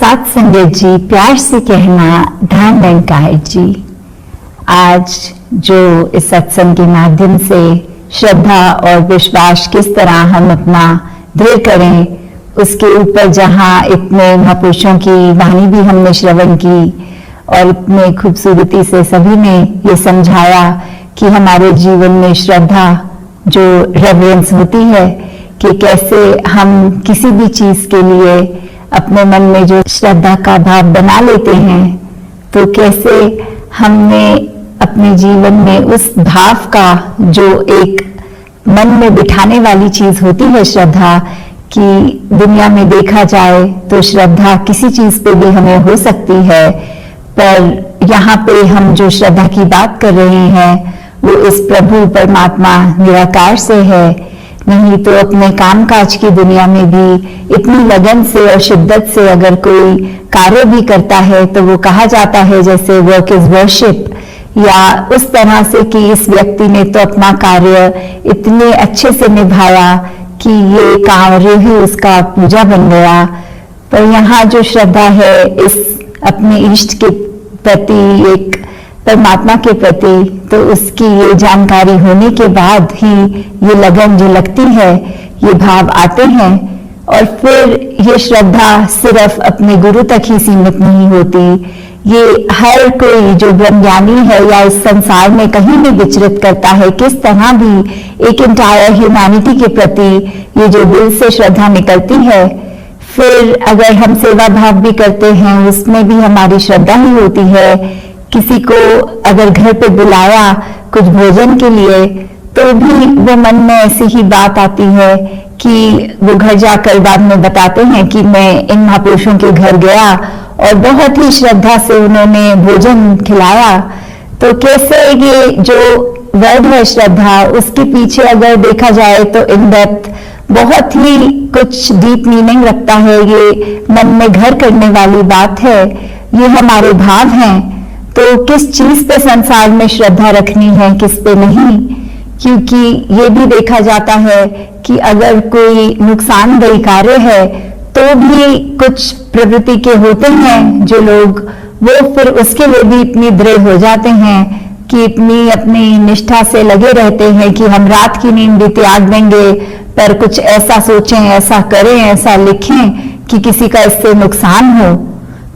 साथ संगत जी, प्यार से कहना ध्यान रंकार जी। आज जो इस सत्संग के माध्यम से श्रद्धा और विश्वास किस तरह हम अपना दृढ़ करें, उसके ऊपर जहाँ इतने महापुरुषों की वाणी भी हमने श्रवण की और इतने खूबसूरती से सभी ने ये समझाया कि हमारे जीवन में श्रद्धा जो रेवरेंस होती है कि कैसे हम किसी भी चीज के लिए अपने मन में जो श्रद्धा का भाव बना लेते हैं, तो कैसे हमने अपने जीवन में उस भाव का जो एक मन में बिठाने वाली चीज होती है श्रद्धा, कि दुनिया में देखा जाए तो श्रद्धा किसी चीज पे भी हमें हो सकती है, पर यहाँ पे हम जो श्रद्धा की बात कर रहे हैं वो इस प्रभु परमात्मा निराकार से है। नहीं तो अपने कामकाज की दुनिया में भी इतनी लगन से और शिद्दत से अगर कोई कार्य भी करता है तो वो कहा जाता है जैसे वर्क इज वर्शिप, या उस तरह से कि इस व्यक्ति ने तो अपना कार्य इतने अच्छे से निभाया कि ये कार्य ही उसका पूजा बन गया। पर यहाँ जो श्रद्धा है इस अपने इष्ट के प्रति, एक परमात्मा के प्रति, तो उसकी ये जानकारी होने के बाद ही ये लगन जो लगती है, ये भाव आते हैं। और फिर ये श्रद्धा सिर्फ अपने गुरु तक ही सीमित नहीं होती, ये हर कोई जो ब्रह्मज्ञानी है या इस संसार में कहीं भी विचरित करता है, किस तरह भी एक इंटायर ह्यूमैनिटी के प्रति ये जो दिल से श्रद्धा निकलती है। फिर अगर हम सेवा भाव भी करते हैं, उसमें भी हमारी श्रद्धा ही होती है। किसी को अगर घर पे बुलाया कुछ भोजन के लिए, तो भी वो मन में ऐसी ही बात आती है कि वो घर जाकर बाद में बताते हैं कि मैं इन महापुरुषों के घर गया और बहुत ही श्रद्धा से उन्होंने भोजन खिलाया। तो कैसे ये जो वर्ड है श्रद्धा, उसके पीछे अगर देखा जाए तो इन डेप्थ बहुत ही कुछ डीप मीनिंग रखता है। ये मन में घर करने वाली बात है, ये हमारे भाव हैं। तो किस चीज पे संसार में श्रद्धा रखनी है, किस पे नहीं, क्योंकि ये भी देखा जाता है कि अगर कोई नुकसानदेह कार्य है तो भी कुछ प्रवृत्ति के होते हैं जो लोग, वो फिर उसके लिए भी इतनी दृढ़ हो जाते हैं कि इतनी अपनी निष्ठा से लगे रहते हैं कि हम रात की नींद भी त्याग देंगे, पर कुछ ऐसा सोचें, ऐसा करें, ऐसा लिखें कि किसी का इससे नुकसान हो।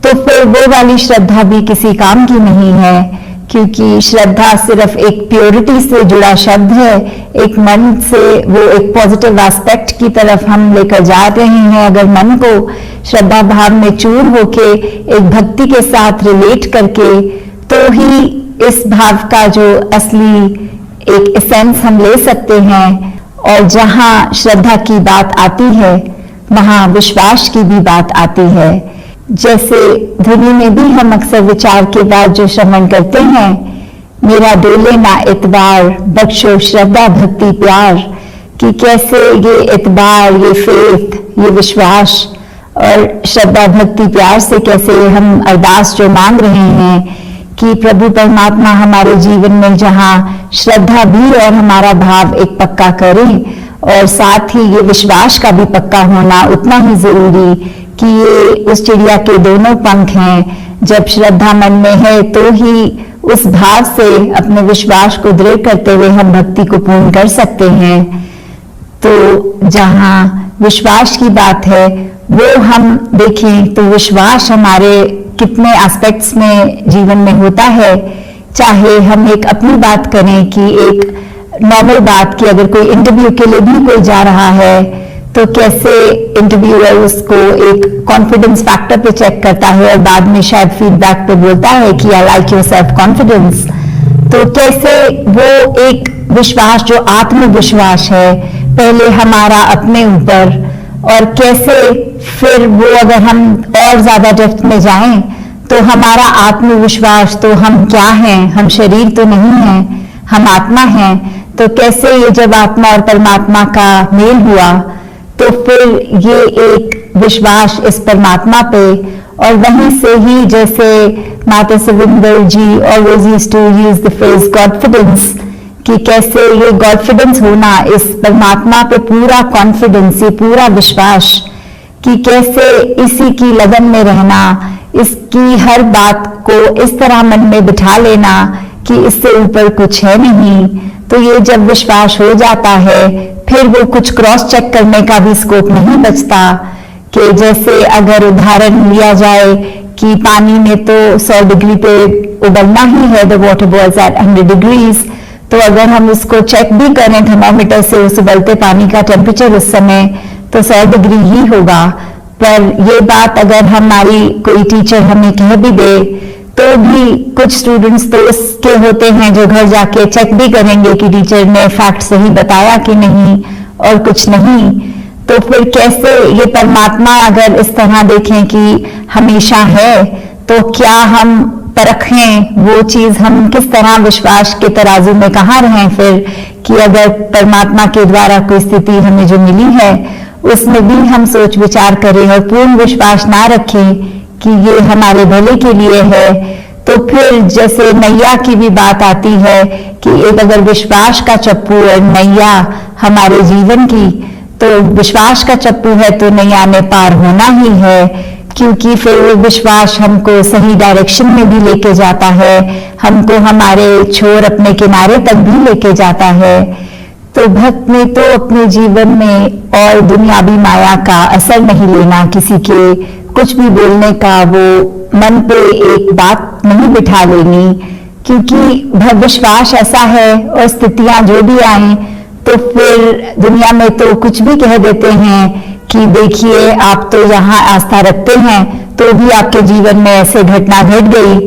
तो फिर वो वाली श्रद्धा भी किसी काम की नहीं है, क्योंकि श्रद्धा सिर्फ एक प्योरिटी से जुड़ा शब्द है। एक मन से वो एक पॉजिटिव एस्पेक्ट की तरफ हम लेकर जा रहे हैं। अगर मन को श्रद्धा भाव में चूर होके एक भक्ति के साथ रिलेट करके, तो ही इस भाव का जो असली एक एसेंस हम ले सकते हैं। और जहाँ श्रद्धा की बात आती है, वहाँ विश्वास की भी बात आती है। जैसे ध्वनि में भी हम अक्सर विचार के बाद जो श्रवण करते हैं, मेरा डोले ना इतबार, बख्शो श्रद्धा भक्ति प्यार, कि कैसे ये इतबार, ये फेथ, ये विश्वास और श्रद्धा भक्ति प्यार से कैसे हम अरदास जो मांग रहे हैं कि प्रभु परमात्मा हमारे जीवन में जहाँ श्रद्धा भी और हमारा भाव एक पक्का करें, और साथ ही ये विश्वास का भी पक्का होना उतना ही जरूरी कि ये उस चिड़िया के दोनों पंख हैं। जब श्रद्धा मन में है तो ही उस भाव से अपने विश्वास को दृढ़ करते हुए हम भक्ति को पूर्ण कर सकते हैं। तो जहाँ विश्वास की बात है वो हम देखें तो विश्वास हमारे कितने एस्पेक्ट्स में जीवन में होता है। चाहे हम एक अपनी बात करें कि एक नॉर्मल बात की, अगर कोई इंटरव्यू के लिए भी कोई जा रहा है तो कैसे इंटरव्यूअर उसको एक कॉन्फिडेंस फैक्टर पे चेक करता है और बाद में शायद फीडबैक पे बोलता है कि I like your self confidence. तो कैसे वो एक विश्वास जो आत्मविश्वास है पहले हमारा अपने ऊपर, और कैसे फिर वो अगर हम और ज्यादा डेप्थ में जाएं तो हमारा आत्मविश्वास, तो हम क्या हैं, हम शरीर तो नहीं हैं, हम आत्मा हैं। तो कैसे ये जब आत्मा और परमात्मा का मेल हुआ तो फिर ये एक विश्वास इस परमात्मा पे, और वहीं से ही जैसे माता सुविंदर जी always used to use the phrase Godfidence, कि कैसे ये गॉडफिडेंस होना, इस परमात्मा पे पूरा कॉन्फिडेंस, ये पूरा विश्वास कि कैसे इसी की लगन में रहना, इसकी हर बात को इस तरह मन में बिठा लेना कि इससे ऊपर कुछ है नहीं। तो ये जब विश्वास हो जाता है फिर वो कुछ क्रॉस चेक करने का भी स्कोप नहीं बचता। कि जैसे अगर उदाहरण लिया जाए कि पानी में तो 100 डिग्री पे उबलना ही है, the water boils at 100 degrees, तो अगर हम उसको चेक भी करें थर्मामीटर से उस उबलते पानी का टेम्परेचर उस समय, तो 100 डिग्री ही होगा। पर ये बात अगर हमारी कोई टीचर हमें कह भी दे तो भी कुछ स्टूडेंट्स तो उसके होते हैं जो घर जाके चेक भी करेंगे कि टीचर ने फैक्ट सही बताया कि नहीं, और कुछ नहीं। तो फिर कैसे ये परमात्मा अगर इस तरह देखें कि हमेशा है, तो क्या हम परखें वो चीज, हम किस तरह विश्वास के तराजू में कहाँ रहें फिर, कि अगर परमात्मा के द्वारा कोई स्थिति हमें जो मिली है उसमें भी हम सोच विचार करें और पूर्ण विश्वास ना रखें कि ये हमारे भले के लिए है। तो फिर जैसे नैया की भी बात आती है कि एक अगर विश्वास का चप्पू और नैया हमारे जीवन की, तो विश्वास का चप्पू है तो नैया में पार होना ही है, क्योंकि फिर वो विश्वास हमको सही डायरेक्शन में भी लेके जाता है, हमको हमारे छोर अपने किनारे तक भी लेके जाता है। तो भक्त ने तो अपने जीवन में और दुनियावी माया का असर नहीं लेना, किसी के कुछ भी बोलने का वो मन पे एक बात नहीं बिठा लेनी, क्योंकि विश्वास ऐसा है और स्थितियां जो भी आए तो फिर दुनिया में तो कुछ भी कह देते हैं कि देखिए आप तो यहाँ आस्था रखते हैं तो भी आपके जीवन में ऐसे घटना घट गई।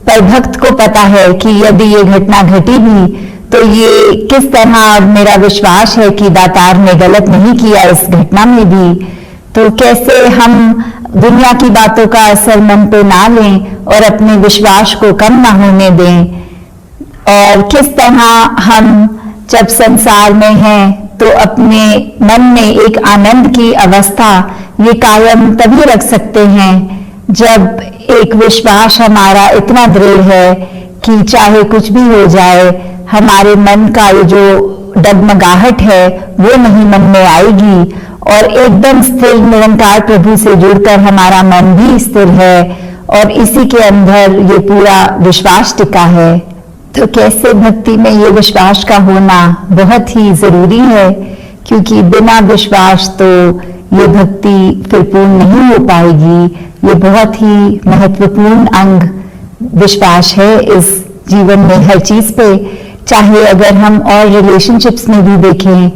पर भक्त को पता है कि यदि ये घटना घटी भी तो ये किस तरह मेरा विश्वास है कि दातार ने गलत नहीं किया इस घटना में भी। तो कैसे हम दुनिया की बातों का असर मन पे ना लें और अपने विश्वास को कम ना होने दें, और किस तरह हम जब संसार में हैं तो अपने मन में एक आनंद की अवस्था ये कायम तभी रख सकते हैं जब एक विश्वास हमारा इतना दृढ़ है कि चाहे कुछ भी हो जाए हमारे मन का ये जो डगमगाहट है वो नहीं मन में आएगी, और एकदम स्थिर निरंकार प्रभु से जुड़कर हमारा मन भी स्थिर है और इसी के अंदर ये पूरा विश्वास टिका है। तो कैसे भक्ति में ये विश्वास का होना बहुत ही जरूरी है, क्योंकि बिना विश्वास तो ये भक्ति फिर पूर्ण नहीं हो पाएगी। ये बहुत ही महत्वपूर्ण अंग विश्वास है इस जीवन में हर चीज पे। चाहे अगर हम और रिलेशनशिप्स में भी देखें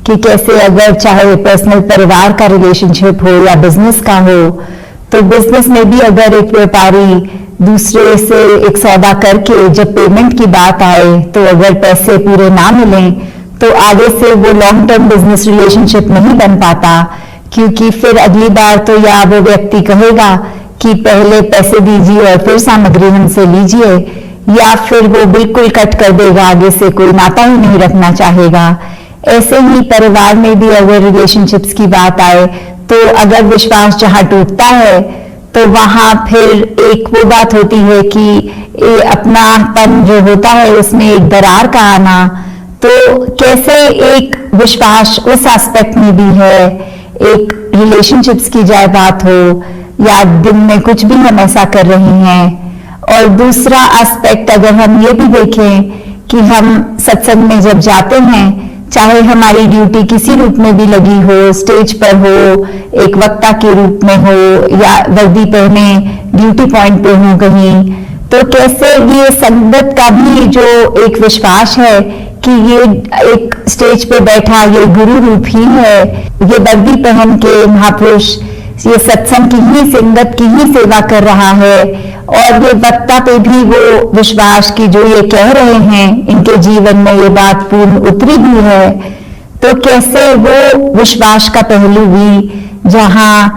कि कैसे अगर चाहे पर्सनल परिवार का रिलेशनशिप हो या बिजनेस का हो, तो बिजनेस में भी अगर एक व्यापारी दूसरे से एक सौदा करके जब पेमेंट की बात आए तो अगर पैसे पूरे ना मिलें तो आगे से वो लॉन्ग टर्म बिजनेस रिलेशनशिप नहीं बन पाता, क्योंकि फिर अगली बार तो या वो व्यक्ति कहेगा कि पहले पैसे दीजिए और फिर सामग्री हमसे लीजिए, या फिर वो बिल्कुल कट कर देगा, आगे से कोई नाता ही नहीं रखना चाहेगा। ऐसे ही परिवार में भी अगर रिलेशनशिप्स की बात आए तो अगर विश्वास जहां टूटता है तो वहां फिर एक वो बात होती है कि अपनापन जो होता है उसमें एक दरार का आना। तो कैसे एक विश्वास उस एस्पेक्ट में भी है, एक रिलेशनशिप्स की जाए बात हो या दिन में कुछ भी हम ऐसा कर रहे हैं। और दूसरा एस्पेक्ट अगर हम ये भी देखें कि हम सत्संग में जब जाते हैं, चाहे हमारी ड्यूटी किसी रूप में भी लगी हो, स्टेज पर हो, एक वक्ता के रूप में हो या वर्दी पहने ड्यूटी पॉइंट पे हो कहीं, तो कैसे ये संगत का भी जो एक विश्वास है कि ये एक स्टेज पे बैठा ये गुरु रूप ही है, ये वर्दी पहन के महापुरुष ये सत्संग की ही संगत की ही सेवा कर रहा है, और ये वक्ता पे भी वो विश्वास की जो ये कह रहे हैं इनके जीवन में ये बात पूर्ण उतरी भी है। तो कैसे वो विश्वास का पहलू भी जहां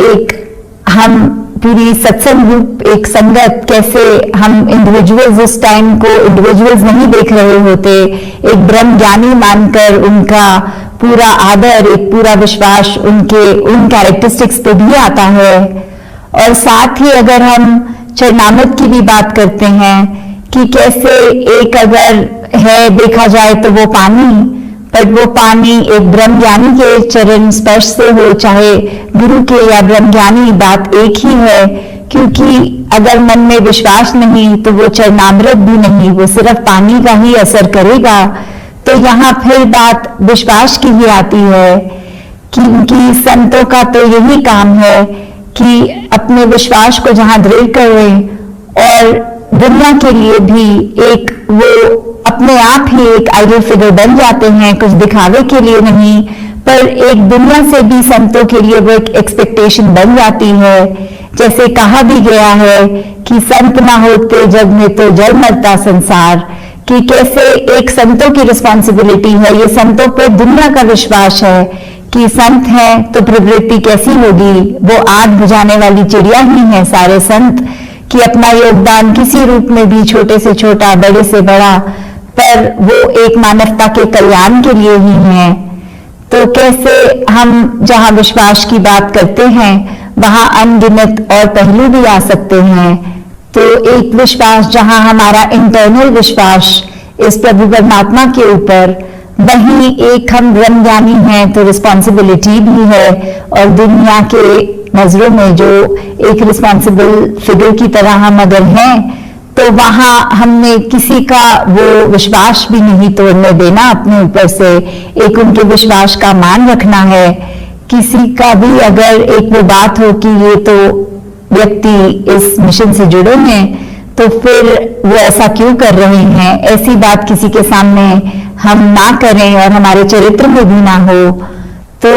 एक हम पूरी सत्संग रूप एक संगत, कैसे हम इंडिविजुअल्स उस टाइम को इंडिविजुअल्स नहीं देख रहे होते, एक ब्रह्म ज्ञानी मानकर उनका पूरा आदर, एक पूरा विश्वास उनके उन कैरेक्टरिस्टिक्स पे भी आता है। और साथ ही अगर हम चरणामृत की भी बात करते हैं कि कैसे एक अगर है देखा जाए तो वो पानी, पर वो पानी एक ब्रह्म ज्ञानी के चरण स्पर्श से हो, चाहे गुरु के या ब्रह्म ज्ञानी, बात एक ही है। क्योंकि अगर मन में विश्वास नहीं तो वो चरणामृत भी नहीं, वो सिर्फ पानी का ही असर करेगा। तो यहाँ फिर बात विश्वास की ही आती है, क्योंकि संतों का तो यही काम है कि अपने विश्वास को जहां दृढ़ करें और दुनिया के लिए भी एक वो अपने आप ही एक आइडियल फिगर बन जाते हैं, कुछ दिखावे के लिए नहीं, पर एक दुनिया से भी संतों के लिए वो एक एक्सपेक्टेशन बन जाती है। जैसे कहा भी गया है कि संत ना होते जग में तो जड़ मरता संसार, कि कैसे एक संतों की रिस्पॉन्सिबिलिटी है, ये संतों पर दुनिया का विश्वास है कि संत है तो प्रवृत्ति कैसी होगी, वो आग बुझाने वाली चिड़िया ही है सारे संत, कि अपना योगदान किसी रूप में भी, छोटे से छोटा बड़े से बड़ा, पर वो एक मानवता के कल्याण के लिए ही है। तो कैसे हम जहां विश्वास की बात करते हैं वहां अनगिनत और पहलू भी आ सकते हैं। तो एक विश्वास जहां हमारा इंटरनल विश्वास इस प्रभु परमात्मा के ऊपर, वहीं एक हम ब्रह्म ज्ञानी हैं तो रिस्पॉन्सिबिलिटी भी है, और दुनिया के नजरों में जो एक रिस्पॉन्सिबल फिगर की तरह हम अगर हैं तो वहां हमने किसी का वो विश्वास भी नहीं तोड़ने देना अपने ऊपर से, एक उनके विश्वास का मान रखना है। किसी का भी अगर एक वो बात हो कि ये तो व्यक्ति इस मिशन से जुड़े हैं तो फिर वो ऐसा क्यों कर रहे हैं, ऐसी बात किसी के सामने हम ना करें और हमारे चरित्र में भी ना हो। तो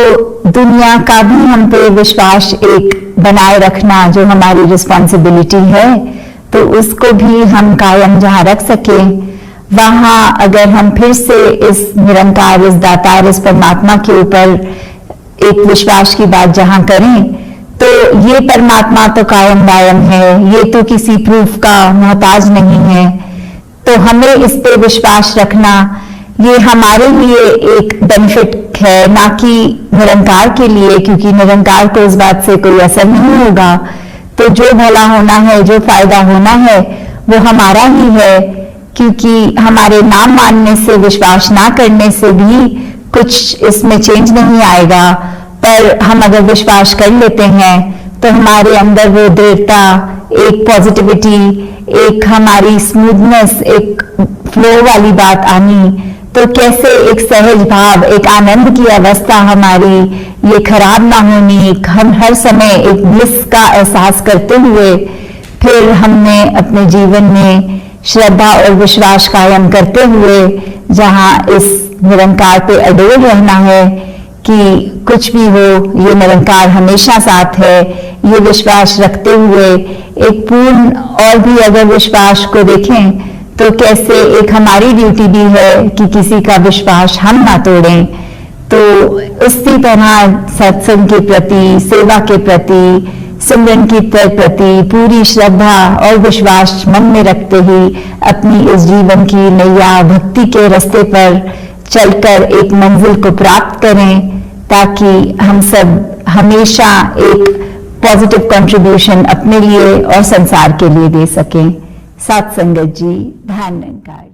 दुनिया का भी हम पे विश्वास एक बनाए रखना जो हमारी रिस्पॉन्सिबिलिटी है, तो उसको भी हम कायम जहां रख सके वहां अगर हम फिर से इस निरंकार, इस दातार, इस परमात्मा के ऊपर एक विश्वास की बात जहां करें, तो ये परमात्मा तो कायम दायम है, ये तो किसी प्रूफ का मोहताज नहीं है। तो हमें इस पे विश्वास रखना ये हमारे लिए एक बेनिफिट है, ना कि निरंकार के लिए, क्योंकि निरंकार को इस बात से कोई असर नहीं होगा। तो जो भला होना है, जो फायदा होना है वो हमारा ही है, क्योंकि हमारे नाम मानने से, विश्वास ना करने से भी कुछ इसमें चेंज नहीं आएगा। पर हम अगर विश्वास कर लेते हैं तो हमारे अंदर वो दृढ़ता, एक पॉजिटिविटी, एक हमारी स्मूथनेस, एक फ्लो वाली बात आनी, तो कैसे एक सहज भाव, एक आनंद की अवस्था हमारी, ये खराब ना होनी, हम हर समय एक ब्लिस का एहसास करते हुए फिर हमने अपने जीवन में श्रद्धा और विश्वास कायम करते हुए जहां इस निरंकार पे अडोल रहना है कि कुछ भी हो ये निरंकार हमेशा साथ है, ये विश्वास रखते हुए एक पूर्ण और भी अगर विश्वास को देखें तो कैसे एक हमारी ड्यूटी भी है कि किसी का विश्वास हम ना तोड़ें। तो उसी तरह सत्संग के प्रति, सेवा के प्रति, सिमरन की प्रति पूरी श्रद्धा और विश्वास मन में रखते ही अपनी इस जीवन की नैया भक्ति के रास्ते पर चलकर एक मंजिल को प्राप्त करें, ताकि हम सब हमेशा एक पॉजिटिव कंट्रीब्यूशन अपने लिए और संसार के लिए दे सकें। सात संगत जी, ध्यान निरंकार।